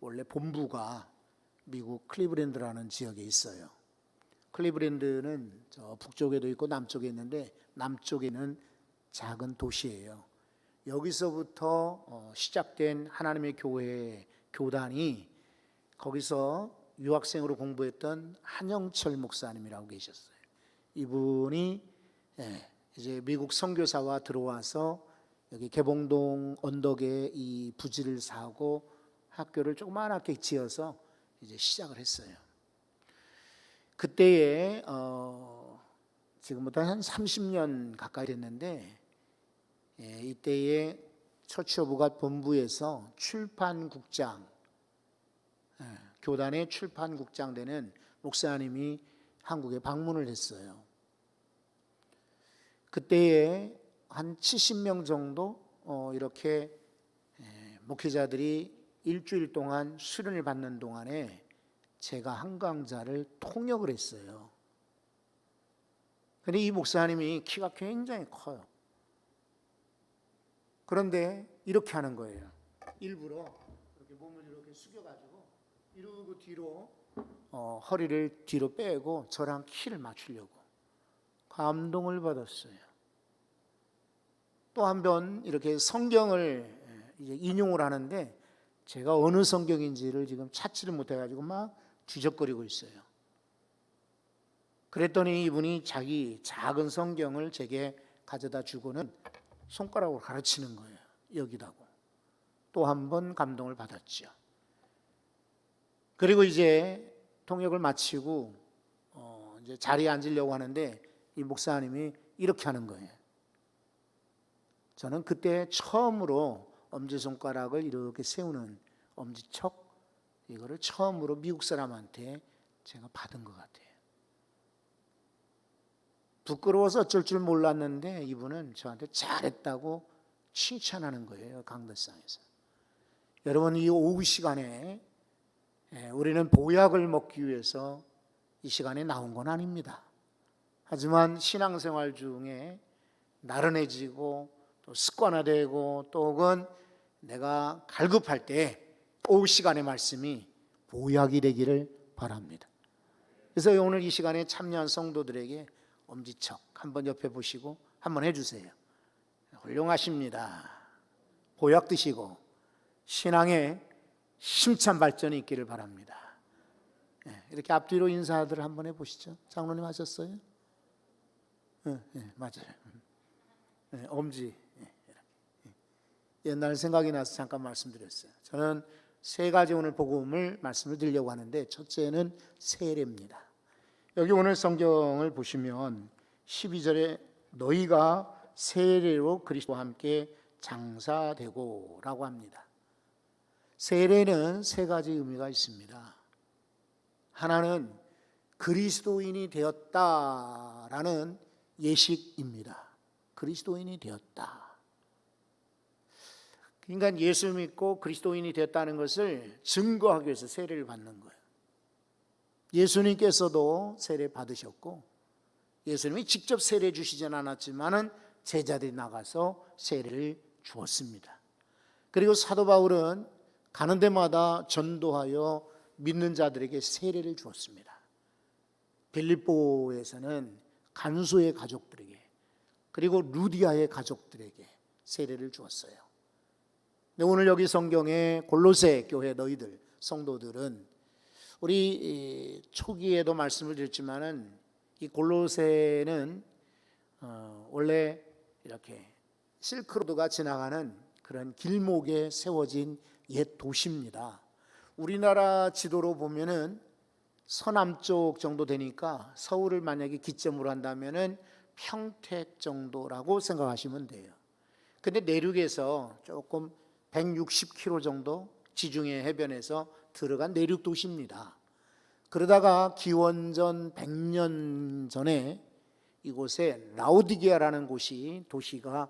원래 본부가 미국 클리브랜드라는 지역에 있어요. 클리브랜드는 저 북쪽에도 있고 남쪽에 있는데 남쪽에 있는 작은 도시예요. 여기서부터 시작된 하나님의 교회 교단이 거기서 유학생으로 공부했던 한영철 목사님이라고 계셨어요. 이분이 이제 미국 선교사와 들어와서 여기 개봉동 언덕에 이 부지를 사고 학교를 조그맣게 지어서 이제 시작을 했어요. 그때에 지금부터 한 30년 가까이 됐는데 이때에 처치 오브 갓 본부에서 출판국장, 교단의 출판국장 되는 목사님이 한국에 방문을 했어요. 그때에 한 70명 정도 이렇게 목회자들이 일주일 동안 수련을 받는 동안에 제가 한 강좌를 통역을 했어요. 그런데 이 목사님이 키가 굉장히 커요. 그런데 이렇게 하는 거예요. 일부러 이렇게 몸을 이렇게 숙여가지고 이러고 뒤로 허리를 뒤로 빼고 저랑 키를 맞추려고 감동을 받았어요. 또 한 번 이렇게 성경을 이제 인용을 하는데 제가 어느 성경인지를 지금 찾지를 못해가지고 막 뒤적거리고 있어요. 그랬더니 이분이 자기 작은 성경을 제게 가져다 주고는 손가락으로 가르치는 거예요. 여기다고. 또 한 번 감동을 받았죠. 그리고 이제 통역을 마치고 이제 자리에 앉으려고 하는데 이 목사님이 이렇게 하는 거예요. 저는 그때 처음으로 엄지손가락을 이렇게 세우는 엄지척, 이거를 처음으로 미국 사람한테 제가 받은 것 같아요. 부끄러워서 어쩔 줄 몰랐는데 이분은 저한테 잘했다고 칭찬하는 거예요. 강대상에서. 여러분, 이 오후 시간에 우리는 보약을 먹기 위해서 이 시간에 나온 건 아닙니다. 하지만 신앙생활 중에 나른해지고 또 습관화되고 또 혹은 내가 갈급할 때 오후 시간의 말씀이 보약이 되기를 바랍니다. 그래서 오늘 이 시간에 참여한 성도들에게 엄지척 한번 옆에 보시고 한번 해주세요. 훌륭하십니다. 보약 드시고 신앙의 힘찬 발전이 있기를 바랍니다. 이렇게 앞뒤로 인사들 한번 해보시죠. 장로님 하셨어요? 맞아요. 엄지. 옛날 생각이 나서 잠깐 말씀드렸어요. 저는 세 가지 오늘 복음을 말씀을 드리려고 하는데 첫째는 세례입니다. 여기 오늘 성경을 보시면 12절에 너희가 세례로 그리스도와 함께 장사되고 라고 합니다. 세례는 세 가지 의미가 있습니다. 하나는 그리스도인이 되었다라는 예식입니다. 그리스도인이 되었다. 그러니까 예수 믿고 그리스도인이 되었다는 것을 증거하기 위해서 세례를 받는 거예요. 예수님께서도 세례 받으셨고 예수님이 직접 세례 주시진 않았지만은 제자들이 나가서 세례를 주었습니다. 그리고 사도 바울은 가는 데마다 전도하여 믿는 자들에게 세례를 주었습니다. 빌립보에서는 간수의 가족들에게 그리고 루디아의 가족들에게 세례를 주었어요. 근데 오늘 여기 성경에 골로새 교회 너희들 성도들은 우리 초기에도 말씀을 드렸지만은 이 골로새는 원래 이렇게 실크로드가 지나가는 그런 길목에 세워진 옛 도시입니다. 우리나라 지도로 보면은 서남쪽 정도 되니까 서울을 만약에 기점으로 한다면은 평택 정도라고 생각하시면 돼요. 근데 내륙에서 조금 160km 정도 지중해 해변에서 들어간 내륙 도시입니다. 그러다가 기원전 100년 전에 이곳에 라오디게아라는 도시가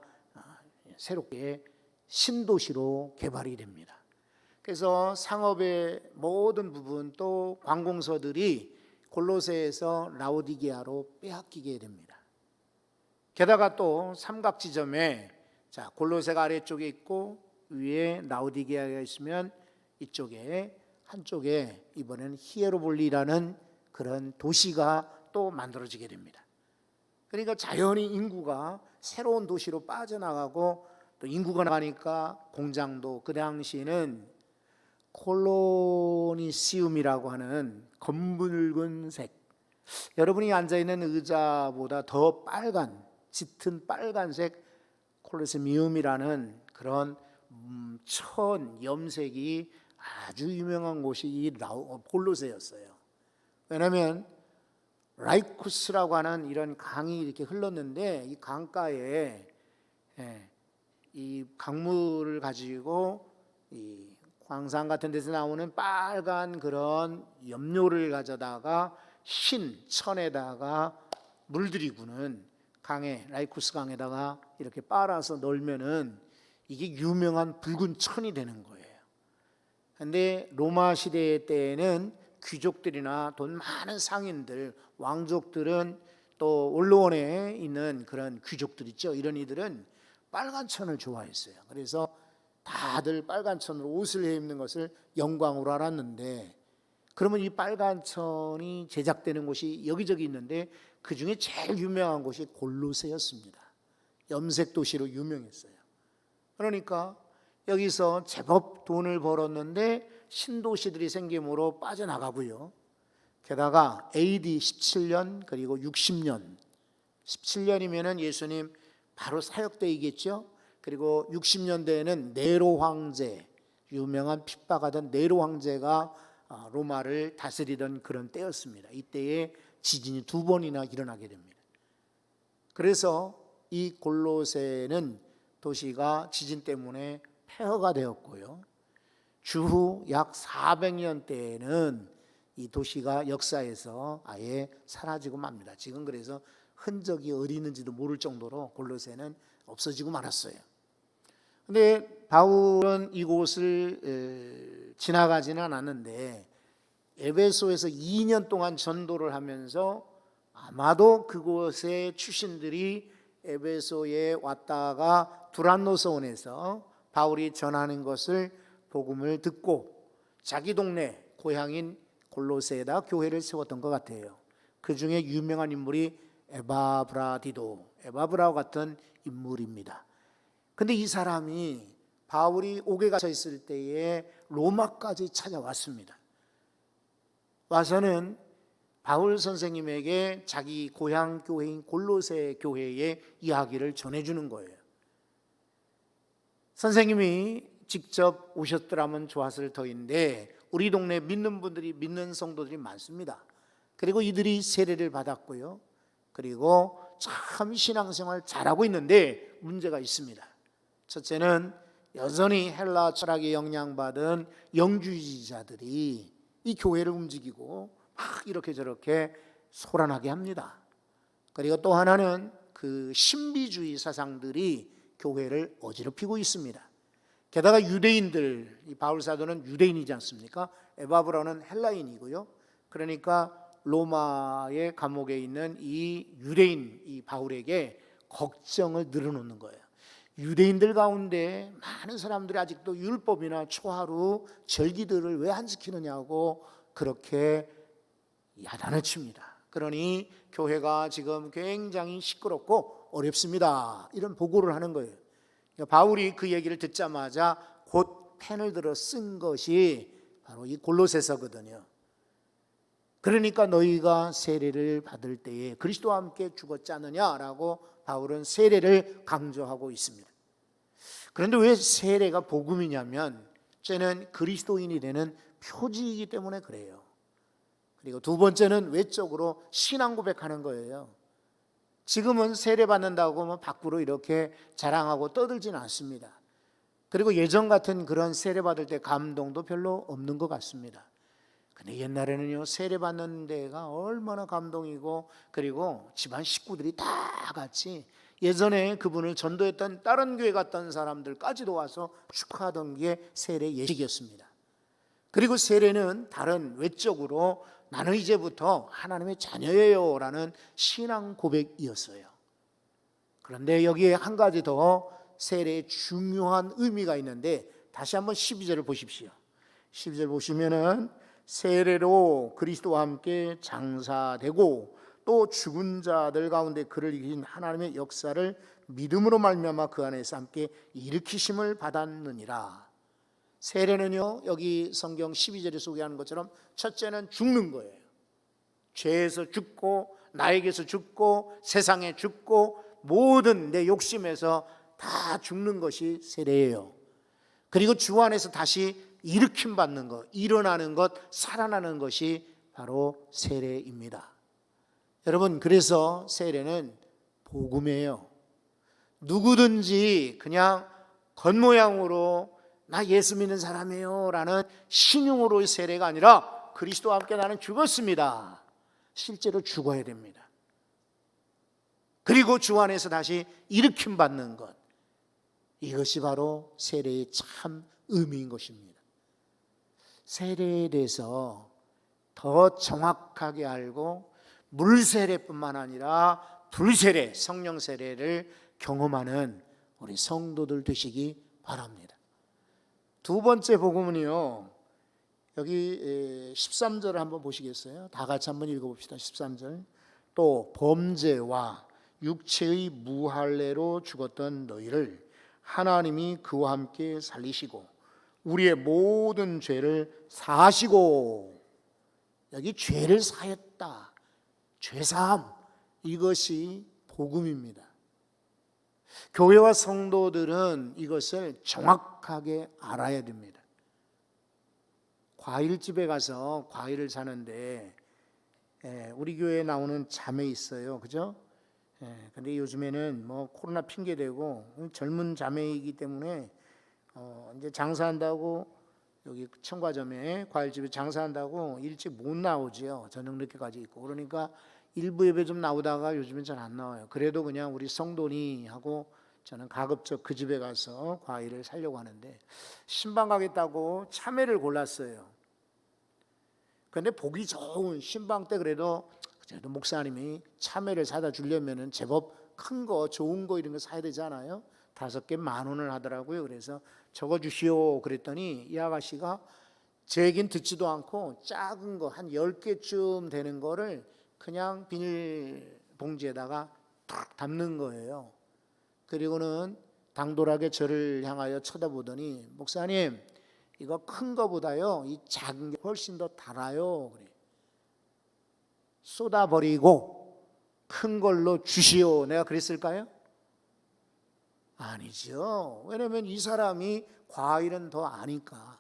새롭게 신도시로 개발이 됩니다. 그래서 상업의 모든 부분 또 관공서들이 골로새에서 라오디게아로 빼앗기게 됩니다. 게다가 또 삼각지점에 골로새가 아래쪽에 있고 위에 라오디게아가 있으면 이쪽에 한쪽에 이번에는 히에로볼리라는 그런 도시가 또 만들어지게 됩니다. 그러니까 자연히 인구가 새로운 도시로 빠져나가고, 또 인구가 나가니까 공장도, 그 당시에는 콜로니시움이라고 하는 검붉은색, 여러분이 앉아있는 의자보다 더 빨간, 짙은 빨간색 콜로세미움이라는 그런 천 염색이 아주 유명한 곳이 이 콜로세였어요. 왜냐하면 라이쿠스라고 하는 이런 강이 이렇게 흘렀는데, 이 강가에 이 강물을 가지고 이 광산 같은 데서 나오는 빨간 그런 염료를 가져다가 흰 천에다가 물들이고는 강에, 라이쿠스 강에다가 이렇게 빨아서 넣으면은 이게 유명한 붉은 천이 되는 거예요. 근데 로마 시대 때에는 귀족들이나 돈 많은 상인들, 왕족들은, 또 원로원에 있는 그런 귀족들 있죠, 이런 이들은 빨간 천을 좋아했어요. 그래서 다들 빨간 천으로 옷을 해입는 것을 영광으로 알았는데, 그러면 이 빨간 천이 제작되는 곳이 여기저기 있는데 그 중에 제일 유명한 곳이 골로새였습니다. 염색 도시로 유명했어요. 그러니까 여기서 제법 돈을 벌었는데 신도시들이 생김으로 빠져나가고요. 게다가 AD 17년 그리고 60년, 17년이면은 예수님 바로 사역대이겠죠. 그리고 60년대에는 네로 황제, 유명한 핍박하던 네로 황제가 로마를 다스리던 그런 때였습니다. 이때에 지진이 2번이나 일어나게 됩니다. 그래서 이 골로새는 도시가 지진 때문에 폐허가 되었고요. 주후 약 400년 때에는 이 도시가 역사에서 아예 사라지고 맙니다. 지금 그래서 흔적이 어디 있는지도 모를 정도로 골로새는 없어지고 말았어요. 근데 바울은 이곳을 지나가지는 않았는데 에베소에서 2년 동안 전도를 하면서 아마도 그곳의 출신들이 에베소에 왔다가 두란노서원에서 바울이 전하는 것을 복음을 듣고 자기 동네 고향인 골로새에다 교회를 세웠던 것 같아요. 그 중에 유명한 인물이 에바브라와 같은 인물입니다. 근데 이 사람이 바울이 옥에 갇혀 있을 때에 로마까지 찾아왔습니다. 와서는 바울 선생님에게 자기 고향 교회인 골로새 교회의 이야기를 전해주는 거예요. 선생님이 직접 오셨더라면 좋았을 터인데 우리 동네 믿는 분들이, 믿는 성도들이 많습니다. 그리고 이들이 세례를 받았고요. 그리고 참 신앙생활 잘하고 있는데 문제가 있습니다. 첫째는 여전히 헬라 철학에 영향받은 영주주의자들이 이 교회를 움직이고 막 이렇게 저렇게 소란하게 합니다. 그리고 또 하나는 그 신비주의 사상들이 교회를 어지럽히고 있습니다. 게다가 유대인들, 이 바울 사도는 유대인이지 않습니까? 에바브라는 헬라인이고요. 그러니까 로마의 감옥에 있는 이 유대인, 이 바울에게 걱정을 늘어놓는 거예요. 유대인들 가운데 많은 사람들이 아직도 율법이나 초하루 절기들을 왜 안 지키느냐고 그렇게 야단을 칩니다. 그러니 교회가 지금 굉장히 시끄럽고 어렵습니다. 이런 보고를 하는 거예요. 바울이 그 얘기를 듣자마자 곧 펜을 들어 쓴 것이 바로 이 골로새서거든요. 그러니까 너희가 세례를 받을 때에 그리스도와 함께 죽었지 않느냐라고 바울은 세례를 강조하고 있습니다. 그런데 왜 세례가 복음이냐면 쟤는 그리스도인이 되는 표지이기 때문에 그래요. 그리고 두 번째는 외적으로 신앙 고백하는 거예요. 지금은 세례 받는다고 뭐 밖으로 이렇게 자랑하고 떠들지는 않습니다. 그리고 예전 같은 그런 세례 받을 때 감동도 별로 없는 것 같습니다. 근데 옛날에는요, 세례 받는 데가 얼마나 감동이고, 그리고 집안 식구들이 다 같이 예전에 그분을 전도했던 다른 교회 갔던 사람들까지도 와서 축하하던 게 세례 예식이었습니다. 그리고 세례는 다른 외적으로 나는 이제부터 하나님의 자녀예요 라는 신앙 고백이었어요. 그런데 여기에 한 가지 더 세례의 중요한 의미가 있는데 다시 한번 12절을 보십시오. 12절 보시면은 세례로 그리스도와 함께 장사되고 또 죽은 자들 가운데 그를 이긴 하나님의 역사를 믿음으로 말미암아 그 안에서 함께 일으키심을 받았느니라. 세례는요, 여기 성경 12절에 소개하는 것처럼 첫째는 죽는 거예요. 죄에서 죽고 나에게서 죽고 세상에 죽고 모든 내 욕심에서 다 죽는 것이 세례예요. 그리고 주 안에서 다시 일으킴 받는 것, 일어나는 것, 살아나는 것이 바로 세례입니다. 여러분, 그래서 세례는 복음이에요. 누구든지 그냥 겉모양으로 나 예수 믿는 사람이에요 라는 신용으로의 세례가 아니라 그리스도와 함께 나는 죽었습니다. 실제로 죽어야 됩니다. 그리고 주 안에서 다시 일으킴 받는 것, 이것이 바로 세례의 참 의미인 것입니다. 세례에 대해서 더 정확하게 알고 물세례뿐만 아니라 불세례, 성령 세례를 경험하는 우리 성도들 되시기 바랍니다. 두 번째 복음은요, 여기 13절을 한번 보시겠어요? 다 같이 한번 읽어봅시다. 13절. 또 범죄와 육체의 무할례로 죽었던 너희를 하나님이 그와 함께 살리시고 우리의 모든 죄를 사하시고, 여기 죄를 사했다, 죄사함, 이것이 복음입니다. 교회와 성도들은 이것을 정확하게 알아야 됩니다. 과일집에 가서 과일을 사는데 우리 교회에 나오는 자매 있어요, 그죠? 근데 요즘에는 뭐 코로나 핑계 대고 젊은 자매이기 때문에 이제 장사한다고, 여기 청과점에 과일집에 장사한다고 일찍 못 나오지요. 저녁 늦게까지 있고. 그러니까 일부 예배 좀 나오다가 요즘엔 잘 안 나와요. 그래도 그냥 우리 성도니 하고 저는 가급적 그 집에 가서 과일을 사려고 하는데, 신방 가겠다고 참외를 골랐어요. 그런데 보기 좋은 신방 때 그래도 목사님이 참외를 사다 주려면은 제법 큰 거, 좋은 거 이런 거 사야 되잖아요. 5개 10,000원을 하더라고요. 그래서 적어 주시오 그랬더니 이 아가씨가 제 얘기는 듣지도 않고 작은 거 한 10개쯤 되는 거를 그냥 비닐 봉지에다가 탁 담는 거예요. 그리고는 당돌하게 저를 향하여 쳐다보더니, 목사님 이거 큰 거보다요 이 작은 게 훨씬 더 달아요. 그래. 쏟아버리고 큰 걸로 주시오. 내가 그랬을까요? 아니죠. 왜냐하면 이 사람이 과일은 더 아니까.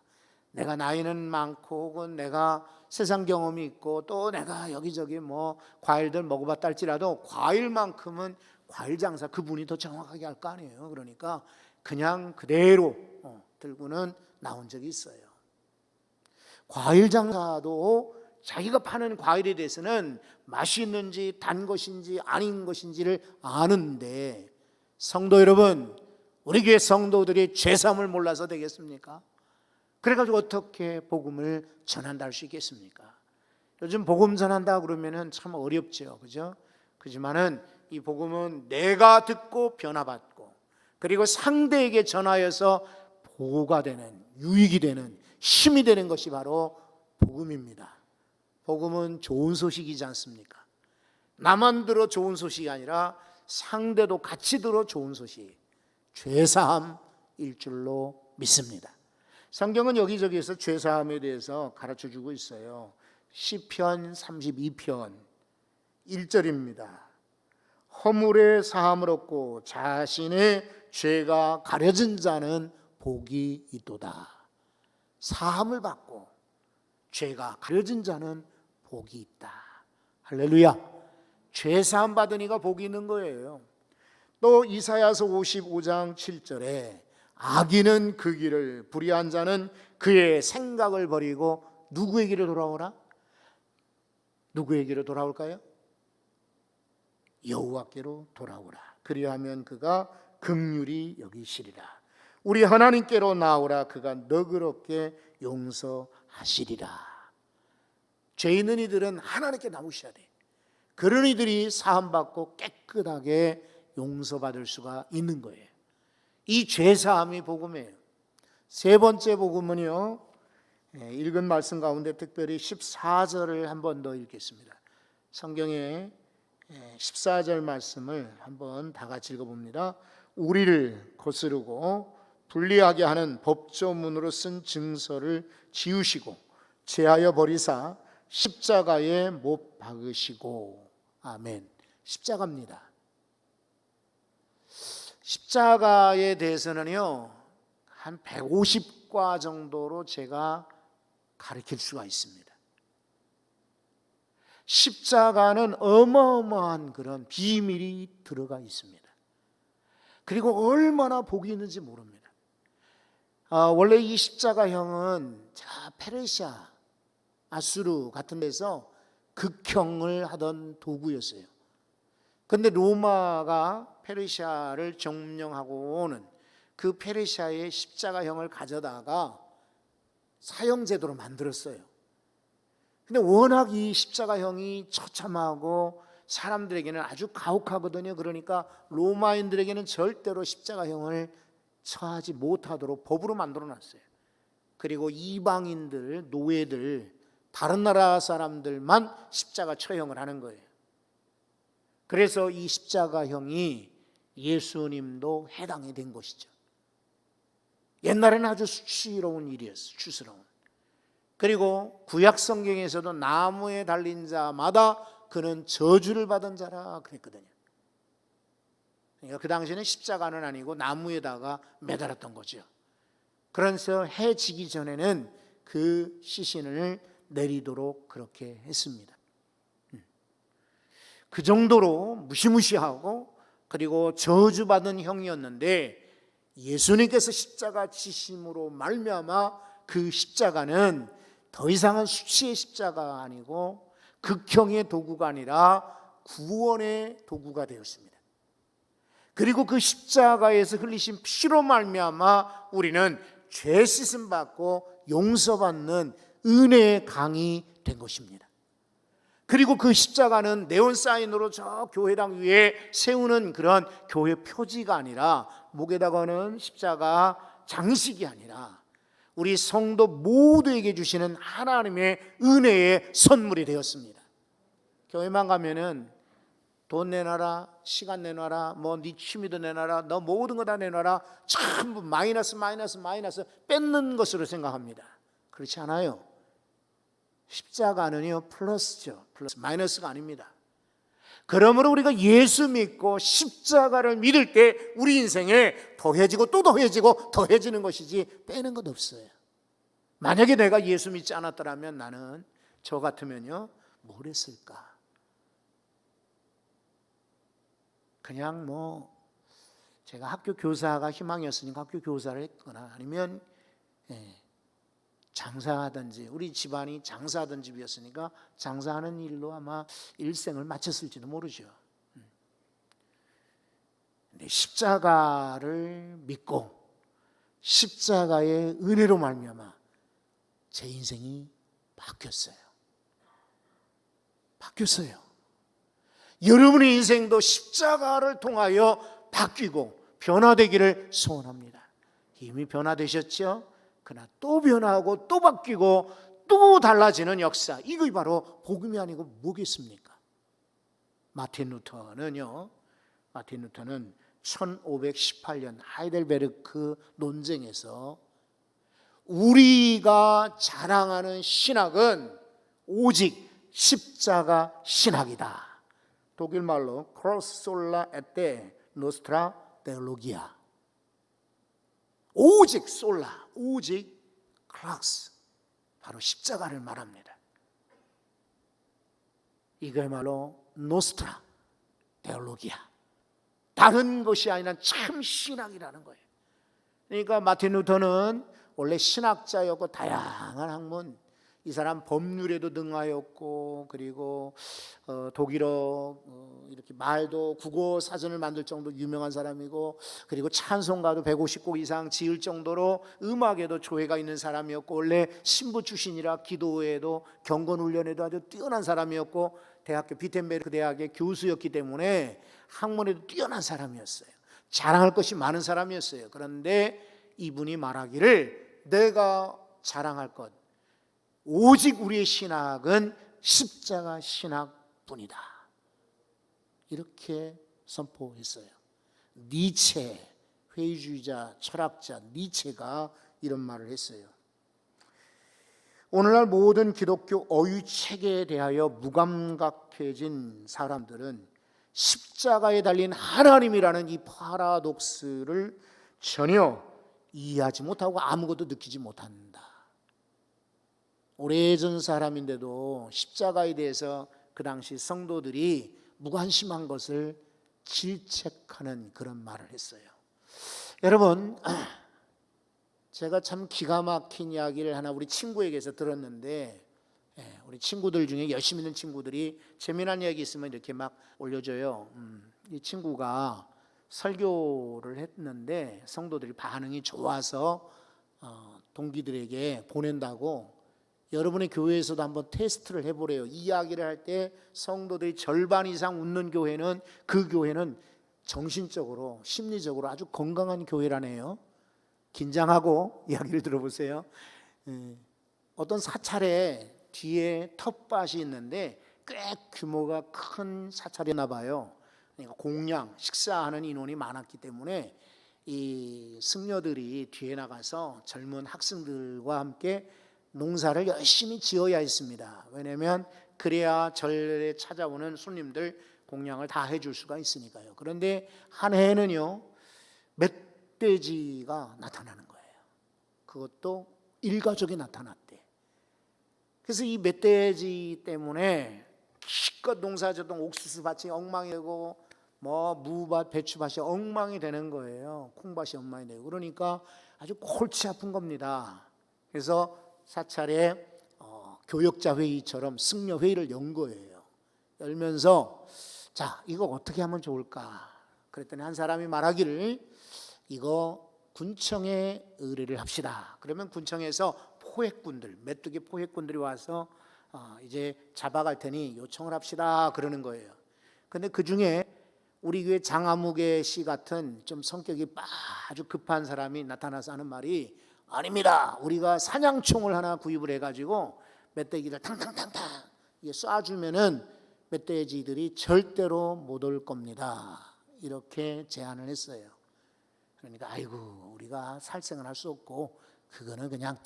내가 나이는 많고 혹은 내가 세상 경험이 있고 또 내가 여기저기 뭐 과일들 먹어봤다 할지라도 과일만큼은 과일 장사 그분이 더 정확하게 할 거 아니에요. 그러니까 그냥 그대로 들고는 나온 적이 있어요. 과일 장사도 자기가 파는 과일에 대해서는 맛이 있는지 단 것인지 아닌 것인지를 아는데, 성도 여러분, 우리 교회 성도들이 죄사함을 몰라서 되겠습니까? 그래가지고 어떻게 복음을 전한다 할 수 있겠습니까? 요즘 복음 전한다 그러면은 참 어렵죠, 그죠? 그렇지만은 이 복음은 내가 듣고 변화받고 그리고 상대에게 전하여서 보호가 되는, 유익이 되는, 힘이 되는 것이 바로 복음입니다. 복음은 좋은 소식이지 않습니까? 나만 들어 좋은 소식이 아니라 상대도 같이 들어 좋은 소식, 죄사함일 줄로 믿습니다. 성경은 여기저기에서 죄사함에 대해서 가르쳐주고 있어요. 시편 32편 1절입니다. 허물의 사함을 얻고 자신의 죄가 가려진 자는 복이 있도다. 사함을 받고 죄가 가려진 자는 복이 있다. 할렐루야. 죄사함 받은 이가 복이 있는 거예요. 또 이사야서 55장 7절에 악인은 그 길을, 불의한 자는 그의 생각을 버리고 누구에게로 돌아오라? 누구에게로 돌아올까요? 여호와께로 돌아오라. 그리하면 그가 긍휼히 여기시리라. 우리 하나님께로 나오라. 그가 너그럽게 용서하시리라. 죄 있는 이들은 하나님께 나오셔야 돼. 그런 이들이 사함받고 깨끗하게 용서받을 수가 있는 거예요. 이 죄사함이 복음이에요. 세 번째 복음은요, 읽은 말씀 가운데 특별히 14절을 한 번 더 읽겠습니다. 성경의 14절 말씀을 한번 다 같이 읽어봅니다. 우리를 거스르고 불리하게 하는 법조문으로 쓴 증서를 지우시고 제하여 버리사 십자가에 못 박으시고. 아멘. 십자가입니다. 십자가에 대해서는요, 한 150과 정도로 제가 가르칠 수가 있습니다. 십자가는 어마어마한 그런 비밀이 들어가 있습니다. 그리고 얼마나 복이 있는지 모릅니다. 원래 이 십자가형은 페르시아, 아수르 같은 데서 극형을 하던 도구였어요. 그런데 로마가 페르시아를 점령하고는 그 페르시아의 십자가형을 가져다가 사형제도로 만들었어요. 근데 워낙 이 십자가형이 처참하고 사람들에게는 아주 가혹하거든요. 그러니까 로마인들에게는 절대로 십자가형을 처하지 못하도록 법으로 만들어 놨어요. 그리고 이방인들, 노예들, 다른 나라 사람들만 십자가 처형을 하는 거예요. 그래서 이 십자가형이 예수님도 해당이 된 것이죠. 옛날에는 아주 수치스러운 일이었어요. 추스러운. 그리고 구약 성경에서도 나무에 달린 자마다 그는 저주를 받은 자라 그랬거든요. 그러니까 그 당시에는 십자가는 아니고 나무에다가 매달았던 거죠. 그래서 해 지기 전에는 그 시신을 내리도록 그렇게 했습니다. 그 정도로 무시무시하고 그리고 저주받은 형이었는데 예수님께서 십자가 지심으로 말미암아 그 십자가는 더 이상은 수치의 십자가가 아니고 극형의 도구가 아니라 구원의 도구가 되었습니다. 그리고 그 십자가에서 흘리신 피로 말미암아 우리는 죄 씻음 받고 용서받는 은혜의 강이 된 것입니다. 그리고 그 십자가는 네온사인으로 저 교회당 위에 세우는 그런 교회 표지가 아니라 목에다가는 십자가 장식이 아니라 우리 성도 모두에게 주시는 하나님의 은혜의 선물이 되었습니다. 교회만 가면은 돈 내놔라, 시간 내놔라, 뭐 네 취미도 내놔라, 너 모든 거 다 내놔라, 전부 마이너스 뺏는 것으로 생각합니다. 그렇지 않아요. 십자가는요 플러스죠. 플러스, 마이너스가 아닙니다. 그러므로 우리가 예수 믿고 십자가를 믿을 때 우리 인생에 더해지고 또 더해지고 더해지는 것이지 빼는 것 없어요. 만약에 내가 예수 믿지 않았더라면 나는 저 같으면요 뭘 했을까? 그냥 뭐 제가 학교 교사가 희망이었으니까 학교 교사를 했거나 아니면 장사하든지, 우리 집안이 장사하던 집이었으니까 장사하는 일로 아마 일생을 마쳤을지도 모르죠. 근데 십자가를 믿고 십자가의 은혜로 말미암아 제 인생이 바뀌었어요. 여러분의 인생도 십자가를 통하여 바뀌고 변화되기를 소원합니다. 이미 변화되셨죠? 그러나 또 변화하고 또 바뀌고 또 달라지는 역사, 이것이 바로 복음이 아니고 뭐겠습니까? 마틴 루터는 1518년 하이델베르크 논쟁에서 우리가 자랑하는 신학은 오직 십자가 신학이다. 독일 말로 크로스 솔라 에테 노스트라 테올로기아. 오직 솔라, 오직 크로스, 바로 십자가를 말합니다. 이거야말로 노스트라 테올로기아, 다른 것이 아니라 참 신학이라는 거예요. 그러니까 마틴 루터는 원래 신학자였고 다양한 학문, 이 사람 법률에도 능하였고 그리고 독일어 이렇게 말도 국어 사전을 만들 정도로 유명한 사람이고 그리고 찬송가도 150곡 이상 지을 정도로 음악에도 조예가 있는 사람이었고 원래 신부 출신이라 기도에도 경건 훈련에도 아주 뛰어난 사람이었고 대학교 비텐베르크 대학의 교수였기 때문에 학문에도 뛰어난 사람이었어요. 자랑할 것이 많은 사람이었어요. 그런데 이분이 말하기를 내가 자랑할 것, 오직 우리의 신학은 십자가 신학뿐이다. 이렇게 선포했어요. 니체, 회의주의자, 철학자 니체가 이런 말을 했어요. 오늘날 모든 기독교 어휘 체계에 대하여 무감각해진 사람들은 십자가에 달린 하나님이라는 이 파라독스를 전혀 이해하지 못하고 아무것도 느끼지 못한다. 오래전 사람인데도 십자가에 대해서 그 당시 성도들이 무관심한 것을 질책하는 그런 말을 했어요. 여러분, 제가 참 기가 막힌 이야기를 하나 우리 친구에게서 들었는데, 우리 친구들 중에 열심히 있는 친구들이 재미난 이야기 있으면 이렇게 막 올려줘요. 이 친구가 설교를 했는데 성도들이 반응이 좋아서 동기들에게 보낸다고 여러분의 교회에서도 한번 테스트를 해보래요. 이 이야기를 할 때 성도들이 절반 이상 웃는 교회는 그 교회는 정신적으로 심리적으로 아주 건강한 교회라네요. 긴장하고 이야기를 들어보세요. 어떤 사찰에 뒤에 텃밭이 있는데 꽤 규모가 큰 사찰이나 봐요. 그러니까 공양, 식사하는 인원이 많았기 때문에 이 승려들이 뒤에 나가서 젊은 학생들과 함께 농사를 열심히 지어야 했습니다. 왜냐하면 그래야 절에 찾아오는 손님들 공양을 다 해줄 수가 있으니까요. 그런데 한 해에는요, 멧돼지가 나타나는 거예요. 그것도 일가족이 나타났대. 그래서 이 멧돼지 때문에 기껏 농사졌던 옥수수밭이 엉망이 되고 뭐 무밭, 배추밭이 엉망이 되는 거예요. 콩밭이 엉망이 되고. 그러니까 아주 골치 아픈 겁니다. 그래서 사찰에 교역자 회의처럼 승려 회의를 연 거예요. 열면서 자, 이거 어떻게 하면 좋을까? 그랬더니 한 사람이 말하기를 이거 군청에 의뢰를 합시다. 그러면 군청에서 포획꾼들, 메뚜기 포획꾼들이 와서 이제 잡아갈 테니 요청을 합시다. 그러는 거예요. 근데 그 중에 우리 교회 장아무개 씨 같은 좀 성격이 아주 급한 사람이 나타나서 하는 말이 아닙니다. 우리가 사냥총을 하나 구입을 해가지고 멧돼지를 탕탕탕탕 쏴주면은 멧돼지들이 절대로 못 올 겁니다. 이렇게 제안을 했어요. 그러니까 아이고 우리가 살생을 할 수 없고 그거는 그냥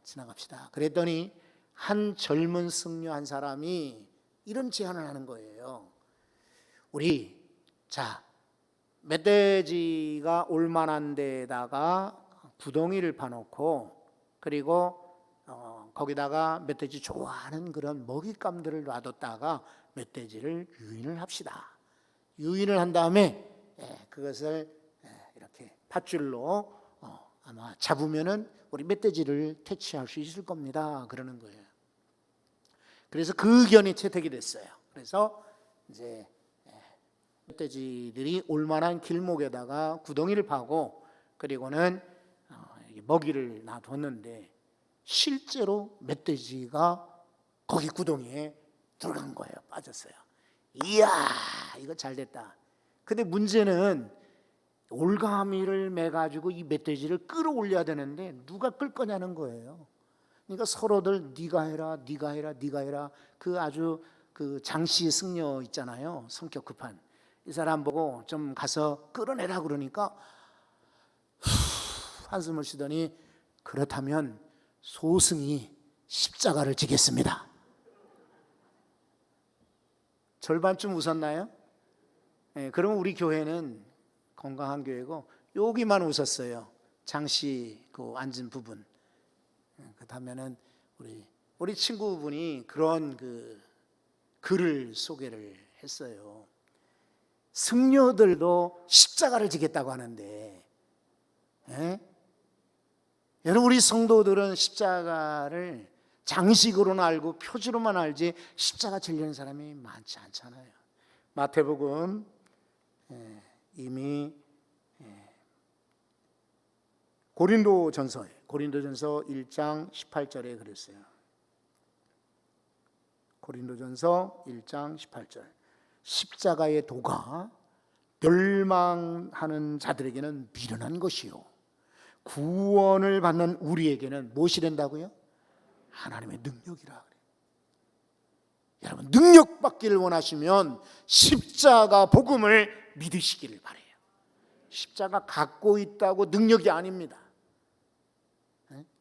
지나갑시다. 그랬더니 한 젊은 승려 한 사람이 이런 제안을 하는 거예요. 우리 자 멧돼지가 올 만한 데다가 구덩이를 파놓고 그리고 거기다가 멧돼지 좋아하는 그런 먹잇감들을 놔뒀다가 멧돼지를 유인을 합시다. 유인을 한 다음에 그것을 이렇게 밧줄로 아마 잡으면은 우리 멧돼지를 퇴치할 수 있을 겁니다. 그러는 거예요. 그래서 그 의견이 채택이 됐어요. 그래서 이제 멧돼지들이 올 만한 길목에다가 구덩이를 파고 그리고는 먹이를 놔뒀는데 실제로 멧돼지가 거기 구덩이에 들어간 거예요. 빠졌어요. 이야, 이거 잘 됐다. 근데 문제는 올가미를 매가지고 이 멧돼지를 끌어올려야 되는데 누가 끌 거냐는 거예요. 그러니까 서로들 네가 해라, 네가 해라, 네가 해라. 그 아주 그 장씨 승려 있잖아요. 성격 급한 이 사람 보고 좀 가서 끌어내라 그러니까 한숨을 쉬더니 그렇다면 소승이 십자가를 지겠습니다. 절반쯤 웃었나요? 그러면 우리 교회는 건강한 교회고 여기만 웃었어요. 장씨 그 앉은 부분. 그렇다면은 우리 친구분이 그런 그 글을 소개를 했어요. 승려들도 십자가를 지겠다고 하는데, 여러분 우리 성도들은 십자가를 장식으로는 알고 표지로만 알지 십자가 지려는 사람이 많지 않잖아요. 마태복음 이미 고린도전서 1장 18절에 그랬어요. 고린도전서 1장 18절. 십자가의 도가 멸망하는 자들에게는 미련한 것이요 구원을 받는 우리에게는 무엇이 된다고요? 하나님의 능력이라 그래요. 여러분, 능력 받기를 원하시면 십자가 복음을 믿으시기를 바라요. 십자가 갖고 있다고 능력이 아닙니다.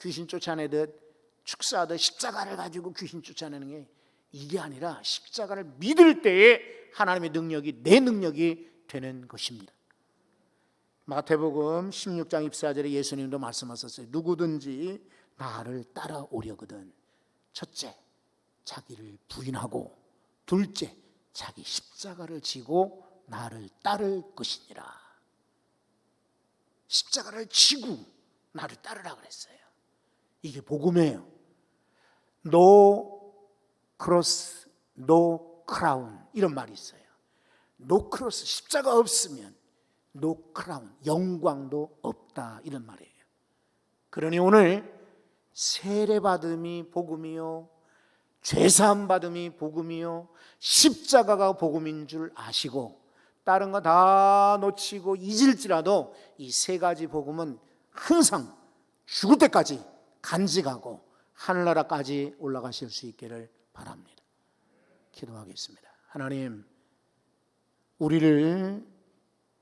귀신 쫓아내듯 축사하듯 십자가를 가지고 귀신 쫓아내는 게 이게 아니라 십자가를 믿을 때에 하나님의 능력이 내 능력이 되는 것입니다. 마태복음 16장 24절에 예수님도 말씀하셨어요. 누구든지 나를 따라오려거든 첫째 자기를 부인하고 둘째 자기 십자가를 지고 나를 따를 것이니라. 십자가를 지고 나를 따르라 그랬어요. 이게 복음이에요. No cross, no crown 이런 말이 있어요. No cross, 십자가 없으면 no crown, 영광도 없다 이런 말이에요. 그러니 오늘 세례받음이 복음이요, 죄사함 받음이 복음이요, 십자가가 복음인 줄 아시고 다른 거 다 놓치고 잊을지라도 이 세 가지 복음은 항상 죽을 때까지 간직하고 하늘나라까지 올라가실 수 있기를 바랍니다. 기도하겠습니다. 하나님, 우리를